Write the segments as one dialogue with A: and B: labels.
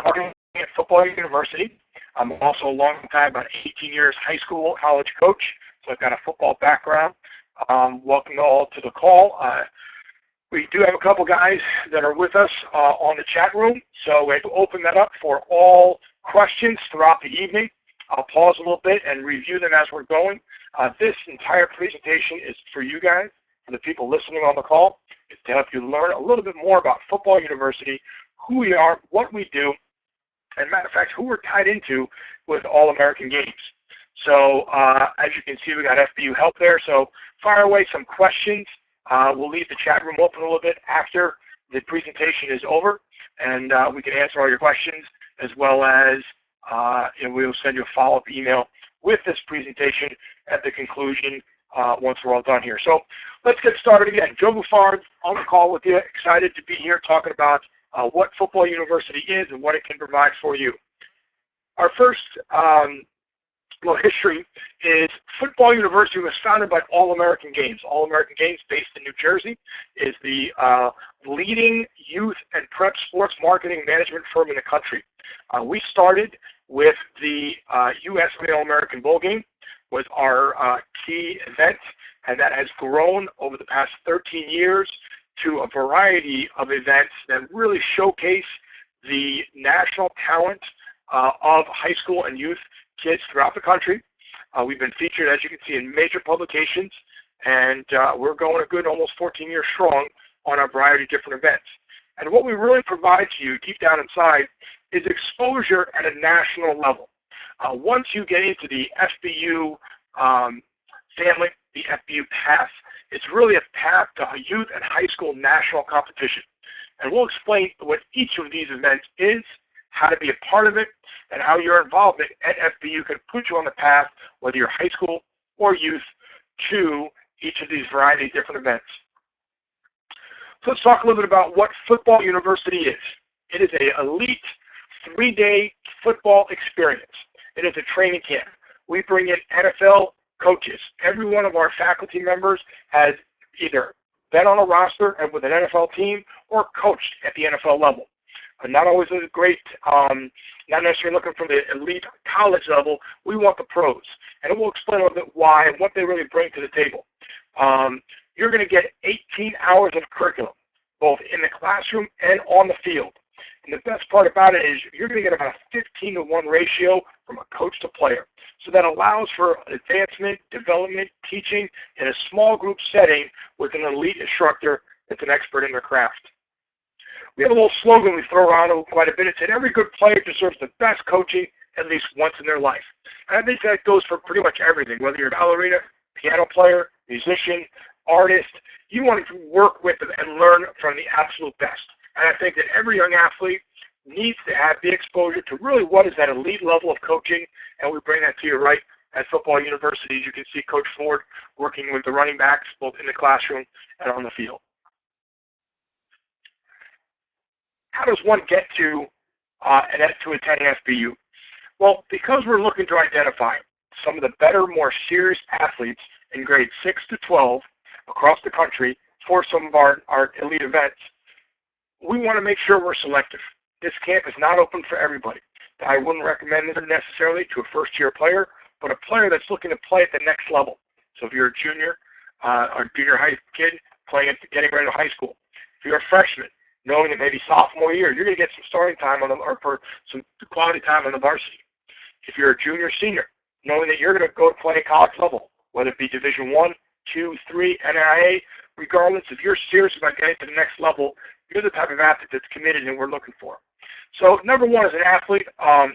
A: working at Football University. I'm also a long time, about 18 years, high school, college coach, so I've got a football background. Welcome all to the call. We do have a couple guys that are with us on the chat room, so we have to open that up for all questions throughout the evening. I'll pause a little bit and review them as we're going. This entire presentation is for you guys, for the people listening on the call. It's to help you learn a little bit more about Football University, who we are, what we do, and matter of fact, who we're tied into with All-American Games. So as you can see, we got FBU help there, so fire away some questions. We'll leave the chat room open a little bit after the presentation is over, and we can answer all your questions, as well as we'll send you a follow-up email with this presentation at the conclusion once we're all done here. So let's get started again. Joe Buffard on the call with you, excited to be here talking about what Football University is and what it can provide for you. Our first little history is Football University was founded by All-American Games. All-American Games, based in New Jersey, is the leading youth and prep sports marketing management firm in the country. We started with the U.S. All-American Bowl Game, was our key event, and that has grown over the past 13 years to a variety of events that really showcase the national talent of high school and youth kids throughout the country. We've been featured, as you can see, in major publications, and we're going a good almost 14 years strong on a variety of different events. And what we really provide to you deep down inside is exposure at a national level. Once you get into the FBU family, the FBU path, it's really a path to a youth and high school national competition. And we'll explain what each of these events is, how to be a part of it, and how your involvement at FBU can put you on the path, whether you're high school or youth, to each of these variety of different events. So let's talk a little bit about what Football University is. It is an elite 3-day football experience. It is a training camp. We bring in NFL coaches. Every one of our faculty members has either been on a roster and with an NFL team or coached at the NFL level. Not always a great, not necessarily looking for the elite college level. We want the pros. And we'll explain a little bit why and what they really bring to the table. You're going to get 18 hours of curriculum, both in the classroom and on the field. And the best part about it is you're going to get about a 15-to-1 ratio from a coach to player. So that allows for advancement, development, teaching in a small group setting with an elite instructor that's an expert in their craft. We have a little slogan we throw around quite a bit. It said, every good player deserves the best coaching at least once in their life. And I think that goes for pretty much everything, whether you're a ballerina, piano player, musician, artist. You want to work with them and learn from the absolute best. And I think that every young athlete needs to have the exposure to really what is that elite level of coaching, and we bring that to you right at Football University. As you can see Coach Ford working with the running backs both in the classroom and on the field. How does one get to attend FBU? Well, because we're looking to identify some of the better, more serious athletes in grades 6 to 12 across the country for some of our elite events, we want to make sure we're selective. This camp is not open for everybody. I wouldn't recommend it necessarily to a first-year player, but a player that's looking to play at the next level. So if you're a junior or junior high kid getting ready to high school, if you're a freshman, knowing that maybe sophomore year, you're going to get some starting time or for some quality time on the varsity. If you're a junior, senior, knowing that you're going to go to play at college level, whether it be Division I, II, III, NAIA, regardless, if you're serious about getting to the next level, you're the type of athlete that's committed and we're looking for. So number one as an athlete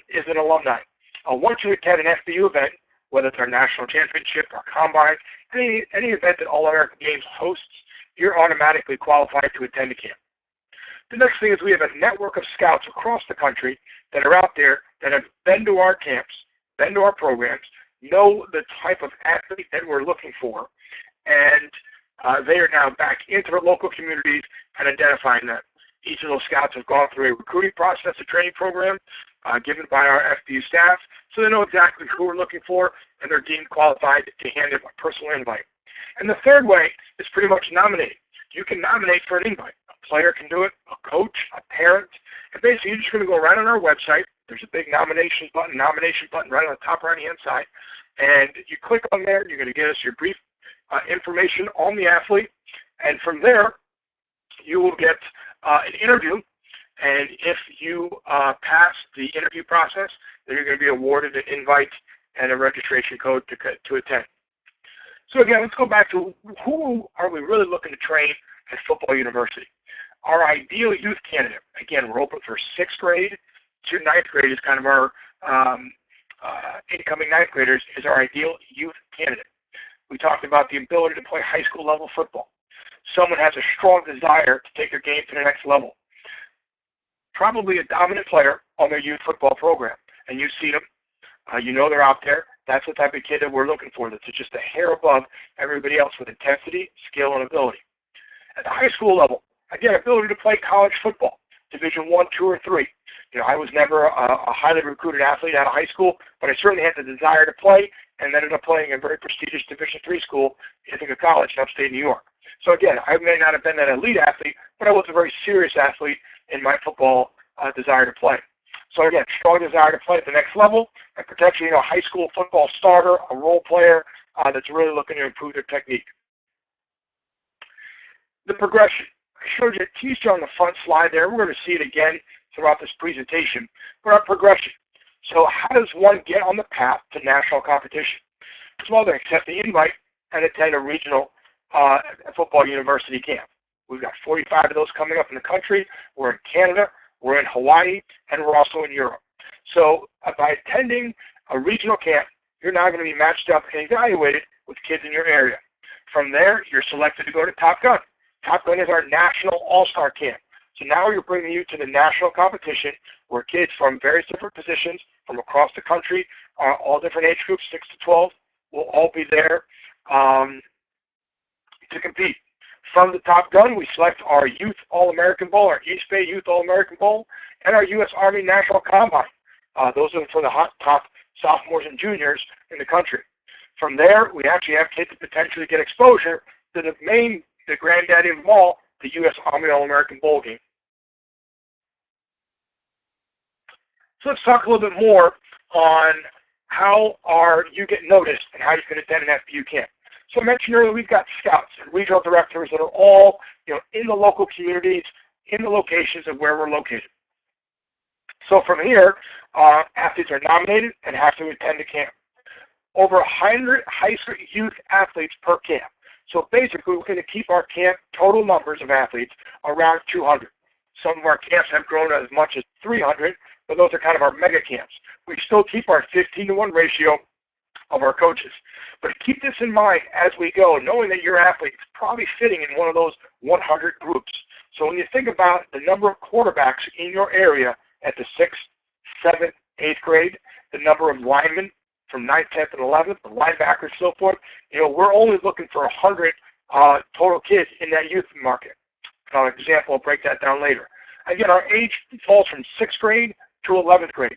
A: is an alumni. Once you attend an FBU event, whether it's our national championship, our combine, any event that All-American Games hosts, you're automatically qualified to attend a camp. The next thing is we have a network of scouts across the country that are out there that have been to our camps, been to our programs, know the type of athlete that we're looking for, and they are now back into their local communities and identifying them. Each of those scouts have gone through a recruiting process, a training program given by our FBU staff, so they know exactly who we're looking for, and they're deemed qualified to hand them a personal invite. And the third way is pretty much nominating. You can nominate for an invite. A player can do it, a coach, a parent. And basically, you're just going to go right on our website. There's a big nomination button right on the top right-hand side. And you click on there, you're going to get us your brief information on the athlete. And from there, you will get an interview. And if you pass the interview process, then you're going to be awarded an invite and a registration code to attend. So again, let's go back to who are we really looking to train at Football University. Our ideal youth candidate, again, we're open for 6th grade to 9th grade is kind of our incoming 9th graders is our ideal youth candidate. We talked about the ability to play high school level football. Someone has a strong desire to take their game to the next level. Probably a dominant player on their youth football program. And you see them. You know they're out there. That's the type of kid that we're looking for. That's just a hair above everybody else with intensity, skill, and ability. At the high school level, again, ability to play college football, Division I, II, or III. You know, I was never a highly recruited athlete out of high school, but I certainly had the desire to play and ended up playing in a very prestigious Division III school in Ithaca College in upstate New York. So again, I may not have been that elite athlete, but I was a very serious athlete in my football desire to play. So again, strong desire to play at the next level, and potentially, a high school football starter, a role player that's really looking to improve their technique. The progression. I showed you, teased you on the front slide there. We're going to see it again throughout this presentation. But our progression. So how does one get on the path to national competition? Well, they accept the invite and attend a regional football university camp. We've got 45 of those coming up in the country. We're in Canada, we're in Hawaii, and we're also in Europe. So by attending a regional camp, you're now going to be matched up and evaluated with kids in your area. From there, you're selected to go to Top Gun. Top Gun is our national all-star camp. So now we're bringing you to the national competition where kids from various different positions from across the country, all different age groups, 6 to 12, will all be there to compete. From the Top Gun, we select our Youth All-American Bowl, our East Bay Youth All-American Bowl, and our U.S. Army National Combine. Those are for the top sophomores and juniors in the country. From there, we actually have kids to potentially get exposure to the granddaddy of them all, the U.S. Army All-American Bowl game. So let's talk a little bit more on how you get noticed and how you can attend an FBU camp. So I mentioned earlier we've got scouts and regional directors that are all in the local communities, in the locations of where we're located. So from here, athletes are nominated and have to attend a camp. Over 100 high school youth athletes per camp. So basically, we're going to keep our camp total numbers of athletes around 200. Some of our camps have grown as much as 300, but those are kind of our mega camps. We still keep our 15-to-1 ratio of our coaches. But keep this in mind as we go, knowing that your athlete is probably fitting in one of those 100 groups. So when you think about the number of quarterbacks in your area at the 6th, 7th, 8th grade, the number of linemen from 9th, 10th, and 11th, the linebackers, so forth, we're only looking for 100 total kids in that youth market. For example, I'll break that down later. Again, our age falls from 6th grade to 11th grade.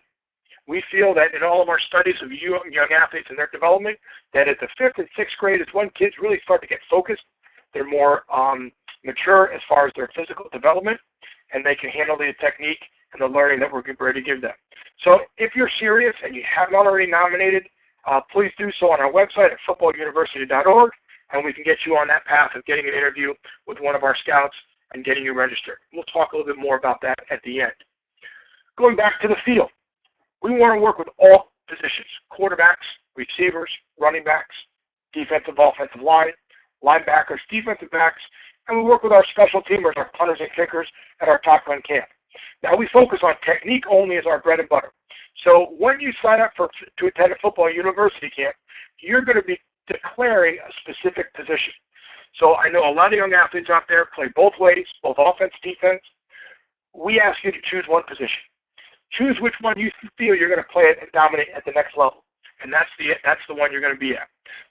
A: We feel that in all of our studies of young athletes and their development, that at the 5th and 6th grade is when kids really start to get focused. They're more mature as far as their physical development, and they can handle the technique and the learning that we're ready to give them. So if you're serious and you haven't already nominated, please do so on our website at footballuniversity.org, and we can get you on that path of getting an interview with one of our scouts and getting you registered. We'll talk a little bit more about that at the end. Going back to the field, we want to work with all positions: quarterbacks, receivers, running backs, defensive, offensive line, linebackers, defensive backs, and we work with our special teamers, our punters and kickers at our Top Gun camp. Now, we focus on technique only as our bread and butter. So when you sign up to attend a football university camp, you're going to be declaring a specific position. So I know a lot of young athletes out there play both ways, both offense, defense. We ask you to choose one position. Choose which one you feel you're going to play and dominate at the next level, and that's the one you're going to be at.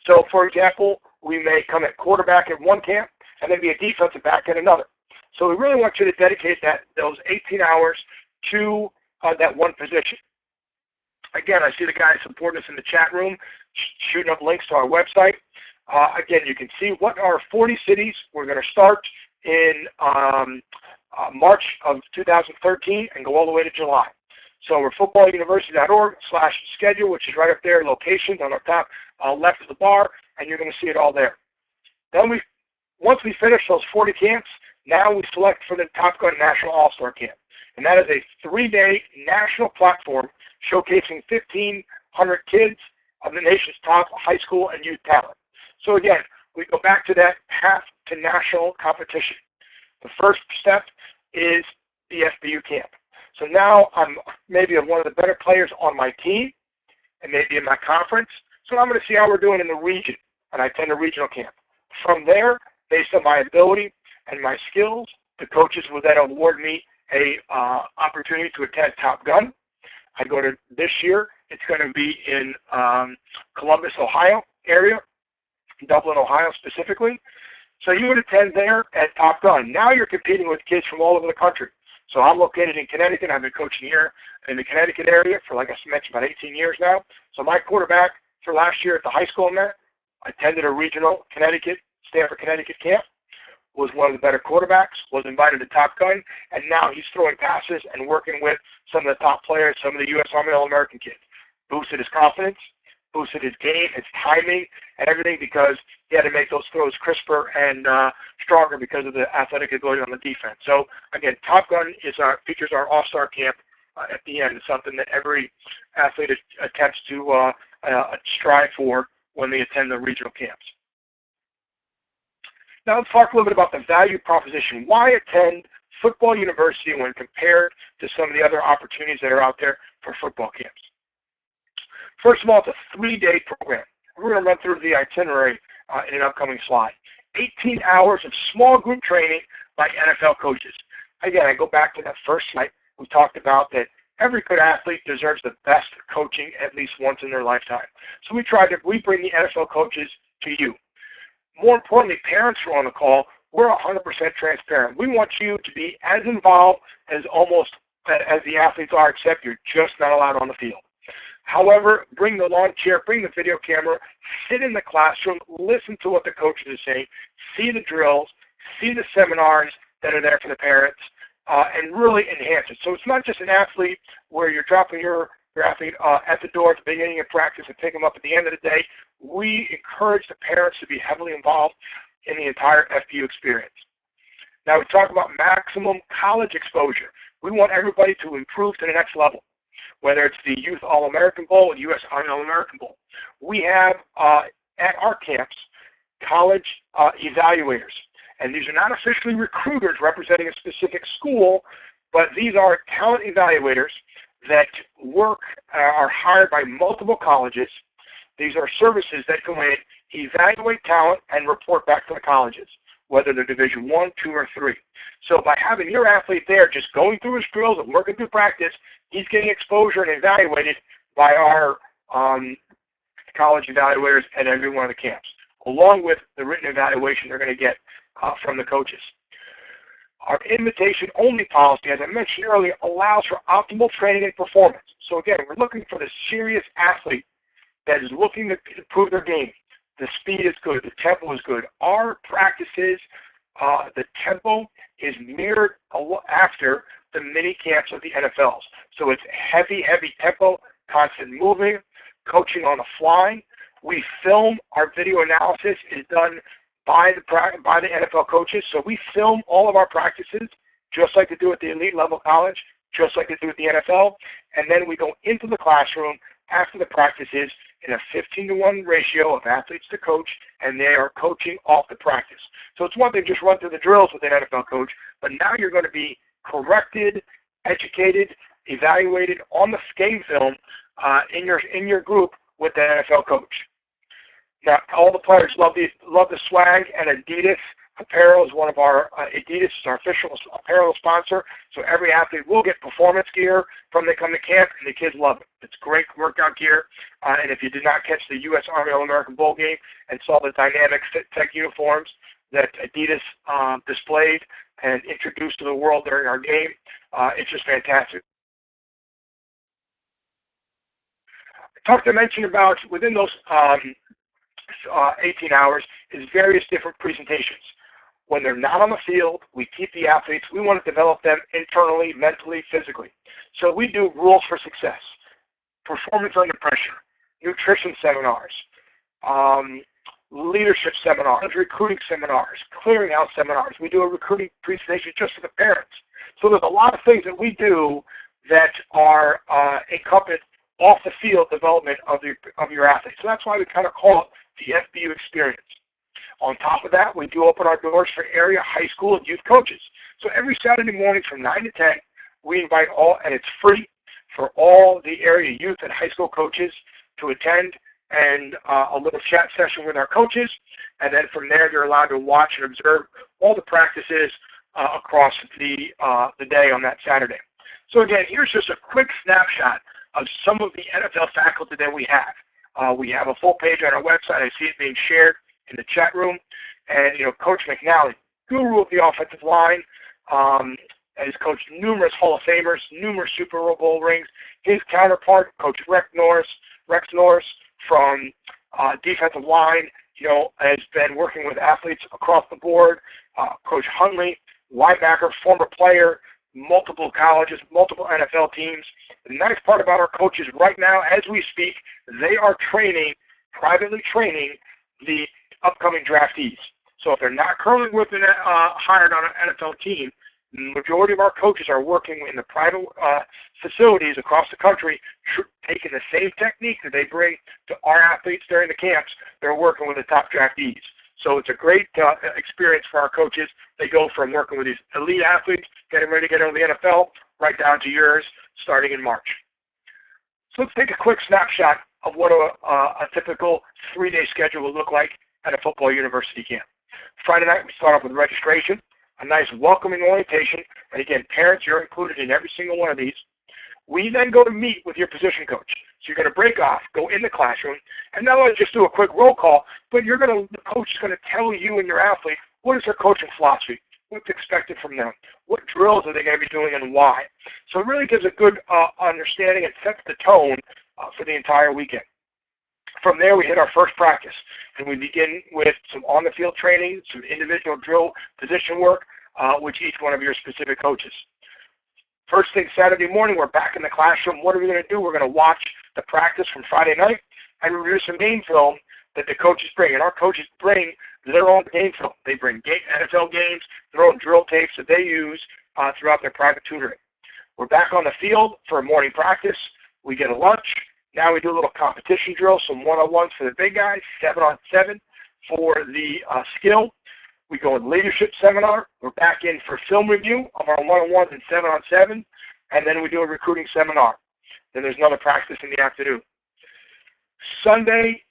A: So, for example, we may come at quarterback at one camp and then be a defensive back at another. So we really want you to dedicate those 18 hours to that one position. Again, I see the guys supporting us in the chat room, shooting up links to our website. Again, you can see what are 40 cities. We're going to start in March of 2013 and go all the way to July. So we're footballuniversity.org/schedule, which is right up there, locations on the top left of the bar, and you're going to see it all there. Then once we finish those 40 camps, now we select for the Top Gun National All-Star Camp. And that is a 3-day national platform showcasing 1,500 kids of the nation's top high school and youth talent. So again, we go back to that path to national competition. The first step is the FBU camp. So now I'm maybe one of the better players on my team and maybe in my conference. So I'm going to see how we're doing in the region, and I attend a regional camp. From there, based on my ability and my skills, the coaches will then award me a opportunity to attend Top Gun. I go to this year. It's going to be in Columbus, Ohio area, Dublin, Ohio specifically. So you would attend there at Top Gun. Now you're competing with kids from all over the country. So I'm located in Connecticut. I've been coaching here in the Connecticut area for, like I mentioned, about 18 years now. So my quarterback for last year at the high school I'm at attended a regional Stanford, Connecticut camp, was one of the better quarterbacks, was invited to Top Gun, and now he's throwing passes and working with some of the top players, some of the U.S. Army All-American kids. Boosted his confidence, boosted his game, his timing, and everything because he had to make those throws crisper and stronger because of the athletic ability on the defense. So again, Top Gun features our All-Star Camp at the end. It's something that every athlete attempts to strive for when they attend the regional camps. Now let's talk a little bit about the value proposition. Why attend football university when compared to some of the other opportunities that are out there for football camps? First of all, it's a 3-day program. We're going to run through the itinerary in an upcoming slide. 18 hours of small group training by NFL coaches. Again, I go back to that first slide. We talked about that every good athlete deserves the best coaching at least once in their lifetime. So we bring the NFL coaches to you. More importantly, parents who are on the call, we're 100% transparent. We want you to be as involved as the athletes are, except you're just not allowed on the field. However, bring the lawn chair, bring the video camera, sit in the classroom, listen to what the coaches are saying, see the drills, see the seminars that are there for the parents, and really enhance it. So it's not just an athlete where you're dropping your athlete at the door at the beginning of practice and pick them up at the end of the day. We encourage the parents to be heavily involved in the entire FBU experience. Now we talk about maximum college exposure. We want everybody to improve to the next level, whether it's the Youth All-American Bowl or the U.S. Army All-American Bowl. We have at our camps college evaluators, and these are not officially recruiters representing a specific school, but these are talent evaluators that are hired by multiple colleges. These are services that go in, evaluate talent, and report back to the colleges, whether they're Division I, II, or III. So by having your athlete there just going through his drills and working through practice, he's getting exposure and evaluated by our college evaluators at every one of the camps, along with the written evaluation they're going to get from the coaches. Our invitation-only policy, as I mentioned earlier, allows for optimal training and performance. So again, we're looking for the serious athlete that is looking to improve their game. The speed is good. The tempo is good. Our practices, the tempo is mirrored after the mini camps of the NFLs. So it's heavy, heavy tempo, constant moving, coaching on the fly. We film. Our video analysis is done by the NFL coaches. So we film all of our practices, just like they do at the elite level college, just like they do at the NFL. And then we go into the classroom after the practices in a 15-to-1 ratio of athletes to coach, and they are coaching off the practice. So it's one thing to just run through the drills with an NFL coach, but now you're going to be corrected, educated, evaluated on the game film in your group with the NFL coach. Now, all the players love the swag, and Adidas apparel is one of our Adidas is our official apparel sponsor. So every athlete will get performance gear from they come to camp, and the kids love it. It's great workout gear. And if you did not catch the U.S. Army All-American Bowl game and saw the dynamic Fit Tech uniforms that Adidas displayed and introduced to the world during our game, it's just fantastic. I mentioned about within those 18 hours is various different presentations. when they're not on the field, we keep the athletes. We want to develop them internally, mentally, physically. So we do rules for success, performance under pressure, nutrition seminars, leadership seminars, recruiting seminars, clearinghouse seminars. We do a recruiting presentation just for the parents. So there's a lot of things that we do that are encompassed off the field development of your athletes. So that's why we kind of call it the FBU experience. On top of that, we do open our doors for area high school and youth coaches. So every Saturday morning from 9 to 10, we invite all, and it's free for all the area youth and high school coaches to attend, and a little chat session with our coaches. And then from there, they're allowed to watch and observe all the practices across the day on that Saturday. So again, here's just a quick snapshot of some of the NFL faculty that we have. We have a full page on our website. I see it being shared in the chat room. And, Coach McNally, guru of the offensive line, has coached numerous Hall of Famers, numerous Super Bowl rings. His counterpart, Coach Rex Norris from defensive line, has been working with athletes across the board. Coach Huntley, linebacker, former player, multiple colleges, multiple NFL teams. The nice part about our coaches right now, as we speak, they are privately training the upcoming draftees. So if they're not currently hired on an NFL team, the majority of our coaches are working in the private facilities across the country, taking the same technique that they bring to our athletes during the camps. They're working with the top draftees. So it's a great experience for our coaches. They go from working with these elite athletes, getting ready to get into the NFL, right down to yours starting in March. So let's take a quick snapshot of what a typical 3-day schedule will look like at a football university camp. Friday night, we start off with registration, a nice welcoming orientation, and again, parents, you're included in every single one of these. We then go to meet with your position coach. So you're going to break off, go in the classroom, and not only just do a quick roll call, but the coach is going to tell you and your athlete what is their coaching philosophy, what's expected from them, what drills are they going to be doing, and why. So it really gives a good understanding and sets the tone for the entire weekend. From there, we hit our first practice, and we begin with some on-the-field training, some individual drill position work with each one of your specific coaches. First thing Saturday morning, we're back in the classroom. What are we going to do? We're going to watch the practice from Friday night and review some game film that the coaches bring. And our coaches bring their own game film. They bring NFL games, their own drill tapes that they use throughout their private tutoring. We're back on the field for a morning practice. We get a lunch. Now we do a little competition drill, some one-on-ones for the big guys, 7-on-7 for the skill. We go in leadership seminar. We're back in for film review of our one-on-ones and 7-on-7, and then we do a recruiting seminar. Then there's another practice in the afternoon. Sunday,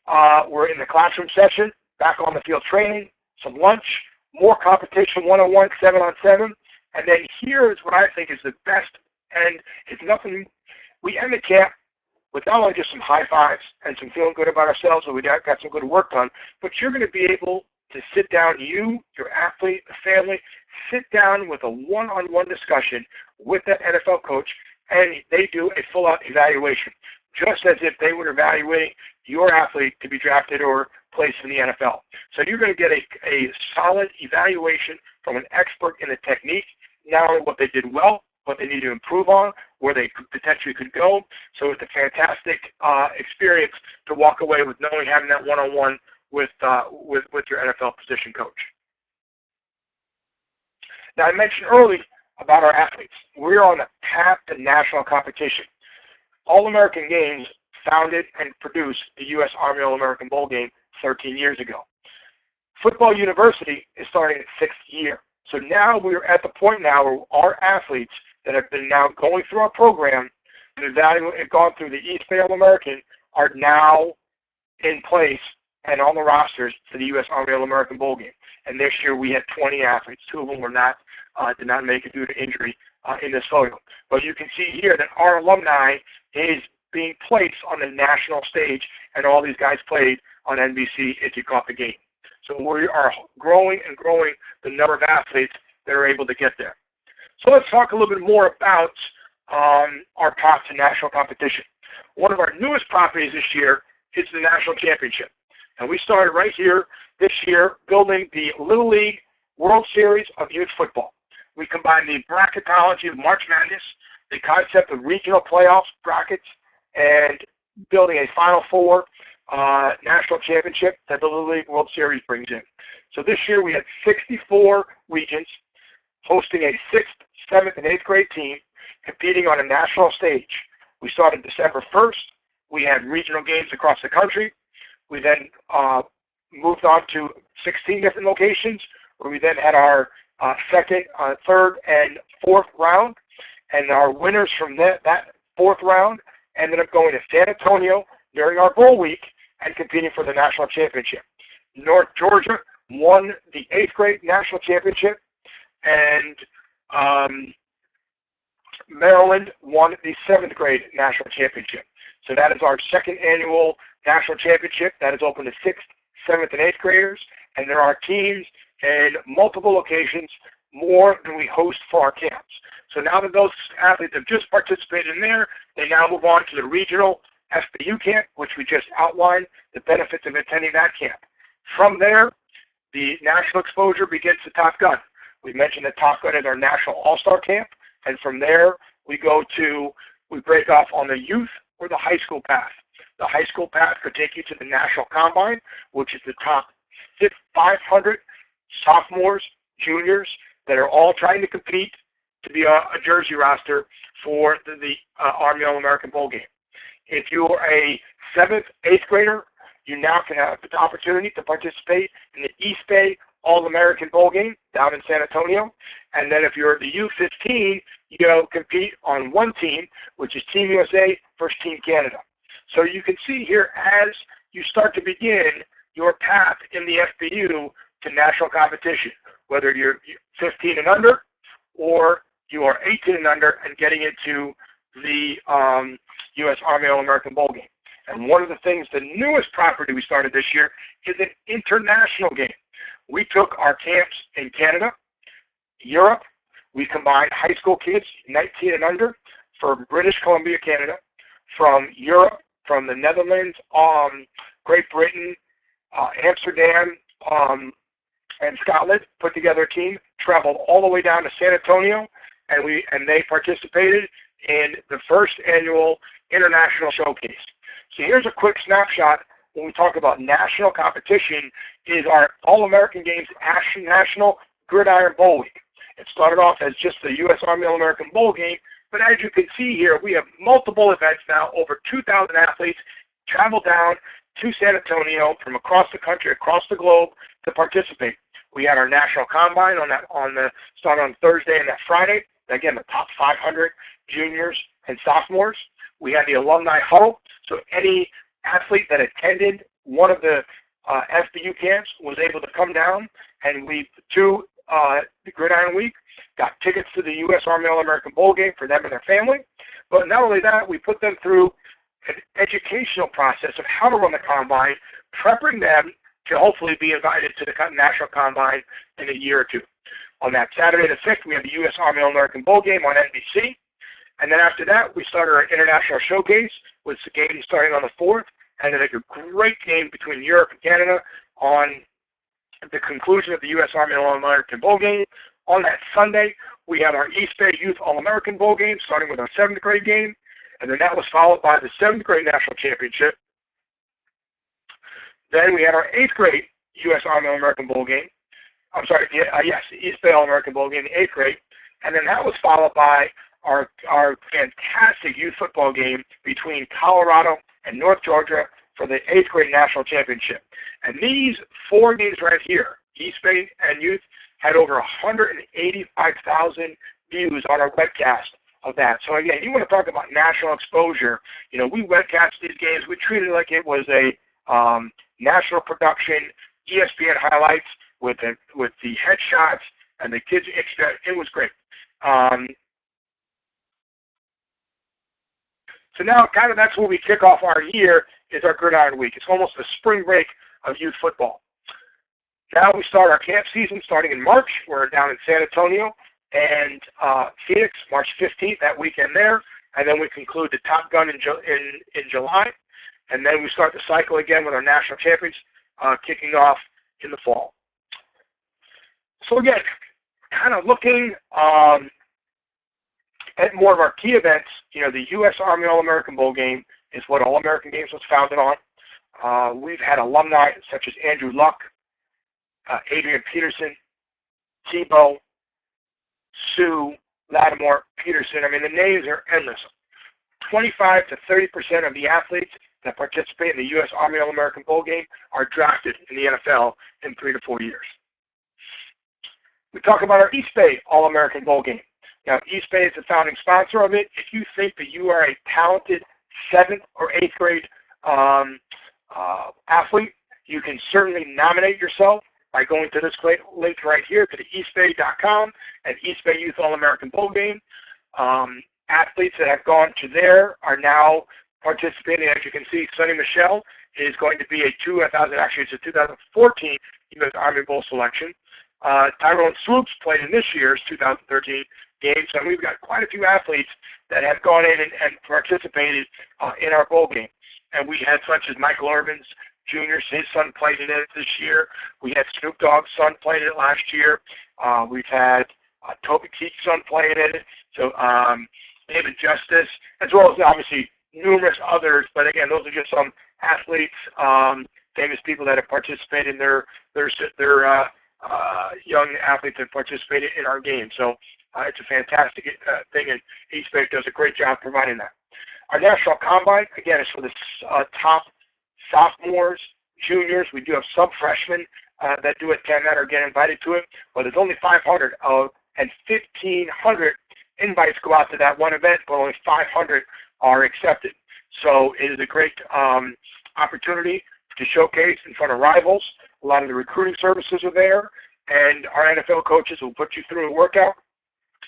A: we're in the classroom session, back on the field training, some lunch, more competition, one-on-one, 7-on-7, and then here is what I think is the best, and it's nothing. We end the camp with not only just some high fives and some feeling good about ourselves, and we got some good work done, but you're going to be able to sit down, you, your athlete, the family, sit down with a one-on-one discussion with that NFL coach, and they do a full-out evaluation, just as if they were evaluating your athlete to be drafted or placed in the NFL. So you're going to get a solid evaluation from an expert in the technique, not only what they did well, what they need to improve on, where they potentially could go. So it's a fantastic experience to walk away with knowing, having that one-on-one with your NFL position coach. Now, I mentioned early about our athletes. We're on the path to national competition. All-American Games founded and produced the U.S. Army All-American Bowl game 13 years ago. Football University is starting its 6th year. So now we're at the point now where our athletes that have been now going through our program and gone through the East Bay All-American are now in place and on the rosters for the U.S. Army All-American Bowl game. And this year we had 20 athletes. 2 of them did not make it due to injury in this photo. But you can see here that our alumni is being placed on the national stage, and all these guys played on NBC if you caught the game. So we are growing and growing the number of athletes that are able to get there. So let's talk a little bit more about our path to national competition. One of our newest properties this year is the national championship. And we started right here this year building the Little League World Series of Youth Football. We combine the bracketology of March Madness, the concept of regional playoffs, brackets, and building a Final Four national championship that the Little League World Series brings in. So this year we had 64 regions hosting a 6th, 7th, and 8th grade team competing on a national stage. We started December 1st. We had regional games across the country. We then moved on to 16 different locations, where we then had our second, third, and fourth round. And our winners from that fourth round ended up going to San Antonio during our bowl week and competing for the national championship. North Georgia won the 8th grade national championship, and Maryland won the 7th grade national championship. So that is our second annual national championship that is open to 6th, 7th, and 8th graders, and there are teams in multiple locations, more than we host for our camps. So now that those athletes have just participated in there, they now move on to the regional FBU camp, which we just outlined the benefits of attending that camp. From there, the national exposure begins to Top Gun. We mentioned that Top Gun is our national all-star camp, and from there we break off on the youth or the high school path. The high school path could take you to the national combine, which is the top 500 sophomores, juniors that are all trying to compete to be a jersey roster for the Army All-American Bowl game. If you are a 7th, 8th grader, you now can have the opportunity to participate in the East Bay All-American Bowl game down in San Antonio. And then if you're the U15, you go compete on one team, which is Team USA versus Team Canada. So you can see here as you start to begin your path in the FBU to national competition, whether you're 15 and under or you are 18 and under and getting into the U.S. Army All-American Bowl game. And one of the things, the newest property we started this year is an international game. We took our camps in Canada, Europe. We combined high school kids, 19 and under, from British Columbia, Canada, from Europe, from the Netherlands, Great Britain, Amsterdam, and Scotland, put together a team, traveled all the way down to San Antonio, and they participated in the first annual international showcase. So here's a quick snapshot when we talk about national competition is our All-American Games National Gridiron Bowl Week. It started off as just the U.S. Army All-American Bowl game, but as you can see here, we have multiple events now. Over 2,000 athletes travel down to San Antonio from across the country, across the globe to participate. We had our national combine start on Thursday and that Friday. Again, the top 500 juniors and sophomores. We had the alumni huddle, so any athlete that attended one of the FBU camps was able to come down, and the Gridiron Week, got tickets to the U.S. Army All-American Bowl game for them and their family. But not only that, we put them through an educational process of how to run the combine, prepping them to hopefully be invited to the national combine in a year or two. On that Saturday the 5th, we have the U.S. Army All-American Bowl game on NBC. And then after that, we started our international showcase with the game starting on the 4th, and then a great game between Europe and Canada on the conclusion of the U.S. Army All-American Bowl game. On that Sunday, we had our East Bay Youth All-American Bowl game, starting with our 7th grade game, and then that was followed by the 7th grade national championship. Then we had our 8th grade U.S. Army All-American Bowl game. The East Bay All-American Bowl game, the 8th grade, and then that was followed by our fantastic youth football game between Colorado and North Georgia for the 8th grade national championship. And these 4 games right here, East Bay and youth, had over 185,000 views on our webcast of that. So again, you want to talk about national exposure. You know, we webcast these games. We treated it like it was a national production, ESPN highlights with the headshots and the kids. It was great. So now kind of that's where we kick off our year is our Gridiron Week. It's almost the spring break of youth football. Now we start our camp season starting in March. We're down in San Antonio and Phoenix, March 15th, that weekend there. And then we conclude the Top Gun in July. And then we start the cycle again with our national champions kicking off in the fall. So again, kind of looking at more of our key events, the U.S. Army All-American Bowl Game is what All-American Games was founded on. We've had alumni such as Andrew Luck, Adrian Peterson, Tebow, Sue, Lattimore, Peterson. I mean, the names are endless. 25 to 30% of the athletes that participate in the U.S. Army All-American Bowl Game are drafted in the NFL in 3 to 4 years. We talk about our East Bay All-American Bowl Game. Now, East Bay is the founding sponsor of it. If you think that you are a talented 7th or 8th grade athlete, you can certainly nominate yourself by going to this link right here to the eastbay.com and East Bay Youth All-American Bowl Game. Athletes that have gone to there are now participating. As you can see, Sonny Michel is going to be it's a 2014 U.S. Army Bowl selection. Tyrone Swoops played in this year's 2013 game, so we've got quite a few athletes that have gone in and participated in our bowl game. And we had such as Michael Irvin's Jr., his son played in it this year. We had Snoop Dogg's son played in it last year. We've had Toby Keith's son playing in it. So David Justice, as well as obviously numerous others. But again, those are just some athletes, famous people that have participated in their young athletes that participated in our game. So it's a fantastic thing, and East Bay does a great job providing that. Our National Combine, again, is for the top sophomores, juniors. We do have some freshmen that do attend that or get invited to it, but there's only 500 and 1,500 invites go out to that one event, but only 500 are accepted. So it is a great opportunity to showcase in front of rivals. A lot of the recruiting services are there, and our NFL coaches will put you through a workout,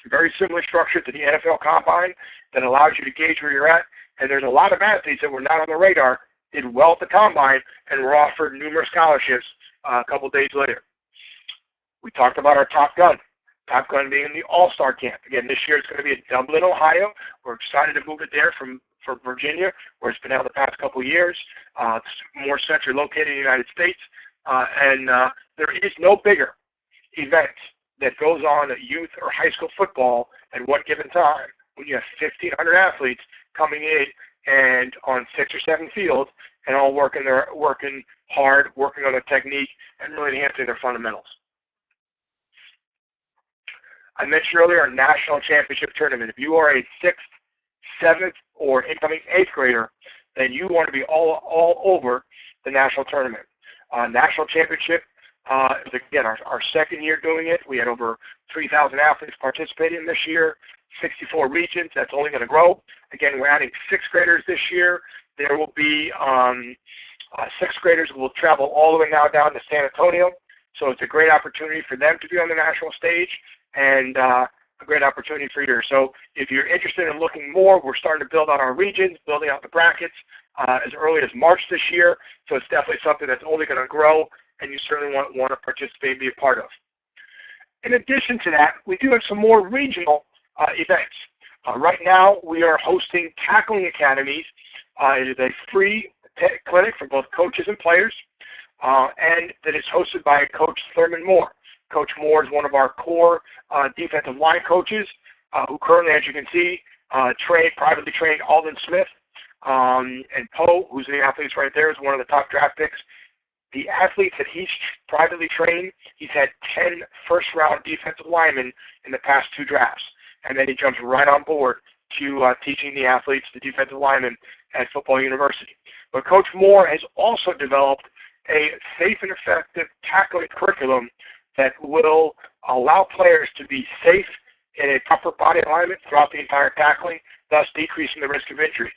A: very similar structure to the NFL Combine, that allows you to gauge where you're at. And there's a lot of athletes that were not on the radar, did well at the Combine, and were offered numerous scholarships a couple days later. We talked about our Top Gun being in the All-Star Camp. Again, this year it's going to be in Dublin, Ohio. We're excited to move it there from Virginia, where it's been held the past couple of years. It's more centrally located in the United States. And there is no bigger event that goes on at youth or high school football at one given time when you have 1,500 athletes coming in and on 6 or 7 fields and all working hard, working on their technique, and really enhancing their fundamentals. I mentioned earlier our national championship tournament. If you are a 6th, 7th, or incoming 8th grader, then you want to be all over the national tournament. National championship is, again, our second year doing it. We had over 3,000 athletes participating this year, 64 regions. That's only going to grow. Again, we're adding 6th graders this year. There will be 6th graders who will travel all the way now down to San Antonio. So it's a great opportunity for them to be on the national stage, and a great opportunity for you. So if you're interested in looking more, we're starting to build out our regions, building out the brackets as early as March this year. So it's definitely something that's only going to grow, and you certainly want to participate and be a part of. In addition to that, we do have some more regional events. Right now, we are hosting tackling academies. It is a free clinic for both coaches and players, and that is hosted by Coach Thurman Moore. Coach Moore is one of our core defensive line coaches who currently, as you can see, privately trained Alden Smith. And Poe, who's the athlete right there, is one of the top draft picks. The athletes that he's privately trained, he's had 10 first-round defensive linemen in the past 2 drafts. And then he jumps right on board to teaching the athletes, the defensive linemen, at Football University. But Coach Moore has also developed a safe and effective tackling curriculum that will allow players to be safe in a proper body alignment throughout the entire tackling, thus decreasing the risk of injuries.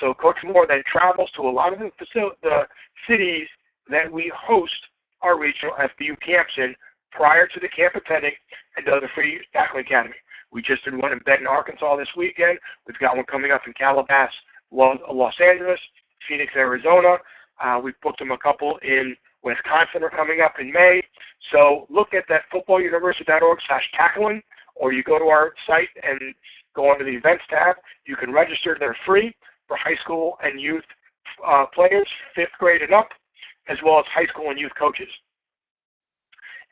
A: So Coach Moore then travels to a lot of the cities that we host our regional FBU camps in prior to the camp attending, and does a free tackling academy. We just did one in Benton, Arkansas this weekend. We've got one coming up in Calabasas, Los Angeles, Phoenix, Arizona. We've booked them a couple in Wisconsin are coming up in May. So look at that footballuniversity.org/tackling, or you go to our site and go under the events tab. You can register. They're free for high school and youth players, 5th grade and up, as well as high school and youth coaches.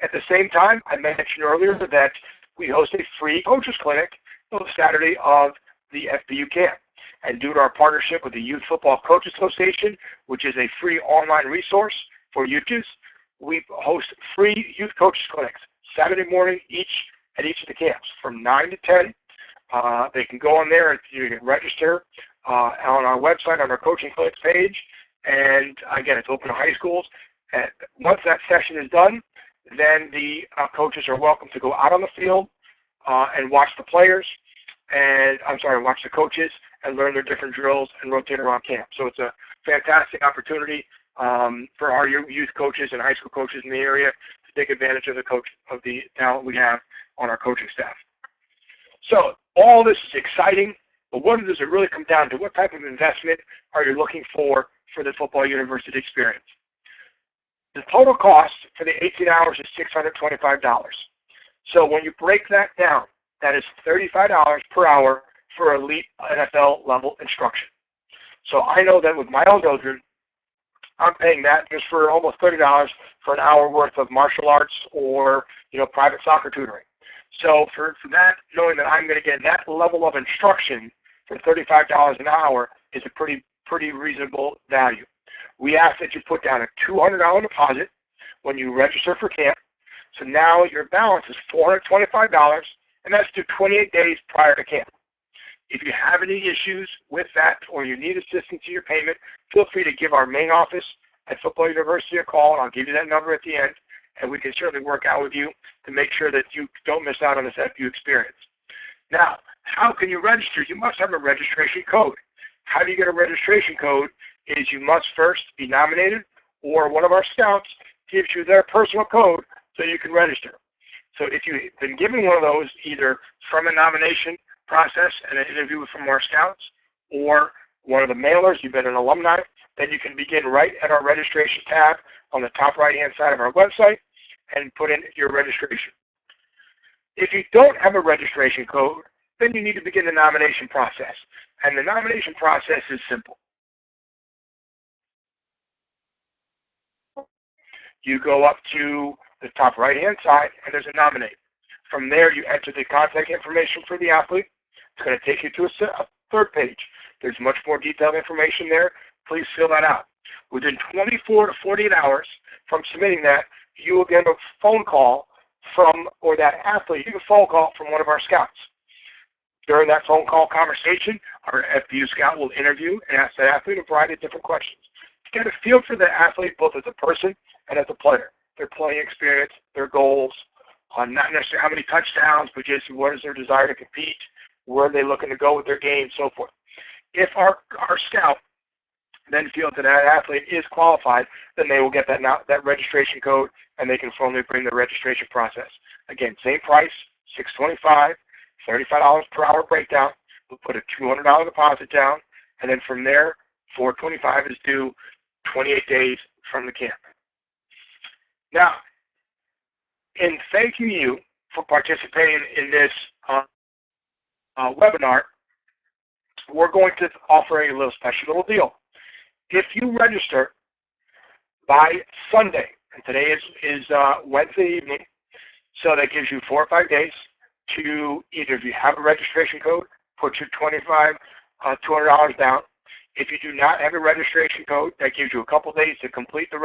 A: At the same time, I mentioned earlier that we host a free coaches clinic on Saturday of the FBU camp. And due to our partnership with the Youth Football Coaches Association, which is a free online resource for youths, we host free youth coaches clinics Saturday morning at each of the camps from 9 to 10. They can go on there and you can register on our website on our coaching clinics page. And again, it's open to high schools. And once that session is done, then the coaches are welcome to go out on the field and watch the players, watch the coaches and learn their different drills and rotate around camp. So it's a fantastic opportunity for our youth coaches and high school coaches in the area to take advantage of the talent we have on our coaching staff. So all this is exciting, but what does it really come down to? What type of investment are you looking for the football university experience? The total cost for the 18 hours is $625. So when you break that down, that is $35 per hour for elite NFL level instruction. So I know that with my own children, I'm paying that just for almost $30 for an hour worth of martial arts or private soccer tutoring. So for that, knowing that I'm going to get that level of instruction for $35 an hour is a pretty reasonable value. We ask that you put down a $200 deposit when you register for camp. So now your balance is $425, and that's due 28 days prior to camp. If you have any issues with that or you need assistance in your payment, feel free to give our main office at Football University a call, and I'll give you that number at the end, and we can certainly work out with you to make sure that you don't miss out on this FBU experience. Now, how can you register? You must have a registration code. How do you get a registration code? Is you must first be nominated, or one of our scouts gives you their personal code so you can register. So if you've been given one of those, either from a nomination process and an interview from our scouts, or one of the mailers, you've been an alumni, then you can begin right at our registration tab on the top right-hand side of our website and put in your registration. If you don't have a registration code, then you need to begin the nomination process. And the nomination process is simple. You go up to the top right-hand side, and there's a nominate. From there, you enter the contact information for the athlete. It's going to take you to a third page. There's much more detailed information there. Please fill that out. Within 24 to 48 hours from submitting that, you will get a phone call from one of our scouts. During that phone call conversation, our FBU scout will interview and ask the athlete a variety of different questions to get a feel for the athlete, both as a person and as a player, their playing experience, their goals, not necessarily how many touchdowns, but just what is their desire to compete, where are they looking to go with their game, so forth. If our scout then feels that athlete is qualified, then they will get that registration code, and they can formally bring the registration process. Again, same price, $625, $35 per hour breakdown. We'll put a $200 deposit down, and then from there, $425 is due 28 days from the camp. Now, in thanking you for participating in this webinar, we're going to offer a little special deal. If you register by Sunday, and today is Wednesday evening, so that gives you 4 or 5 days to either, if you have a registration code, put your $200 down. If you do not have a registration code, that gives you a couple days to complete the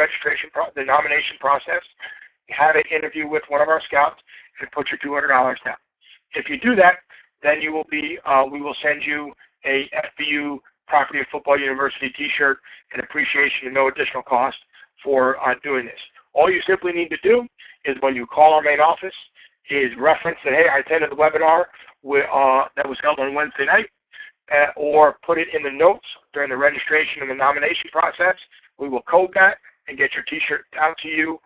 A: nomination process, have an interview with one of our scouts, and put your $200 down. If you do that, then you will be, we will send you a FBU Property of Football University t-shirt in appreciation and no additional cost for doing this. All you simply need to do is when you call our main office is reference that, hey, I attended the webinar that was held on Wednesday night, or put it in the notes during the registration and the nomination process. We will code that and get your t-shirt out to you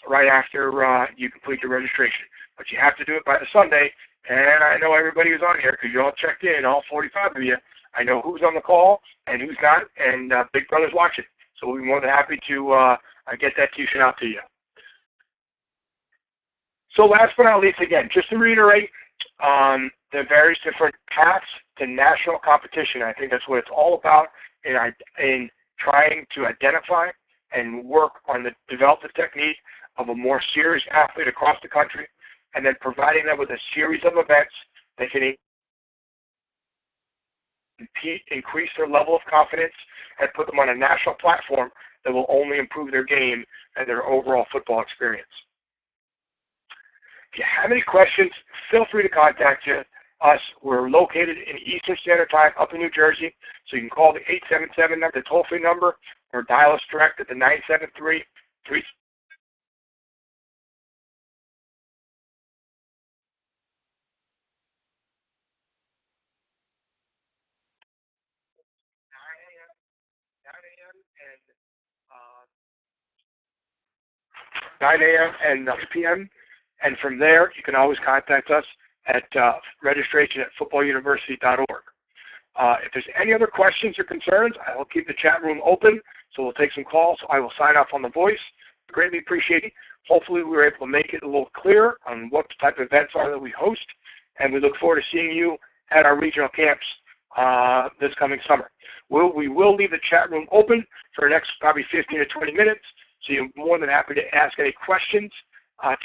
A: right after you complete your registration. But you have to do it by the Sunday, and I know everybody who's on here because you all checked in, all 45 of you. I know who's on the call and who's not, and Big Brother's watching. So we'll be more than happy to get that t-shirt out to you. So last but not least, again, just to reiterate, the various different paths to national competition. I think that's what it's all about in trying to identify and work on develop the technique of a more serious athlete across the country, and then providing them with a series of events that can increase their level of confidence and put them on a national platform that will only improve their game and their overall football experience. If you have any questions, feel free to contact us. We're located in Eastern Standard Time up in New Jersey, so you can call the 877 number, the toll-free number, or dial us direct at the 973-3. Uh, 9 a.m. and 9 p.m. And from there, you can always contact us at registration@footballuniversity.org. If there's any other questions or concerns, I will keep the chat room open, so we'll take some calls. I will sign off on the voice. Greatly appreciate it. Hopefully, we were able to make it a little clearer on what type of events are that we host, and we look forward to seeing you at our regional camps this coming summer. We will leave the chat room open for the next probably 15 to 20 minutes, so you're more than happy to ask any questions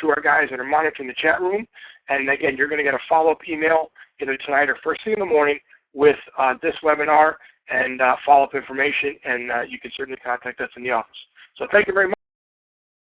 A: to our guys that are monitoring the chat room. And again, you're going to get a follow-up email either tonight or first thing in the morning with this webinar and follow-up information, and you can certainly contact us in the office. So thank you very much.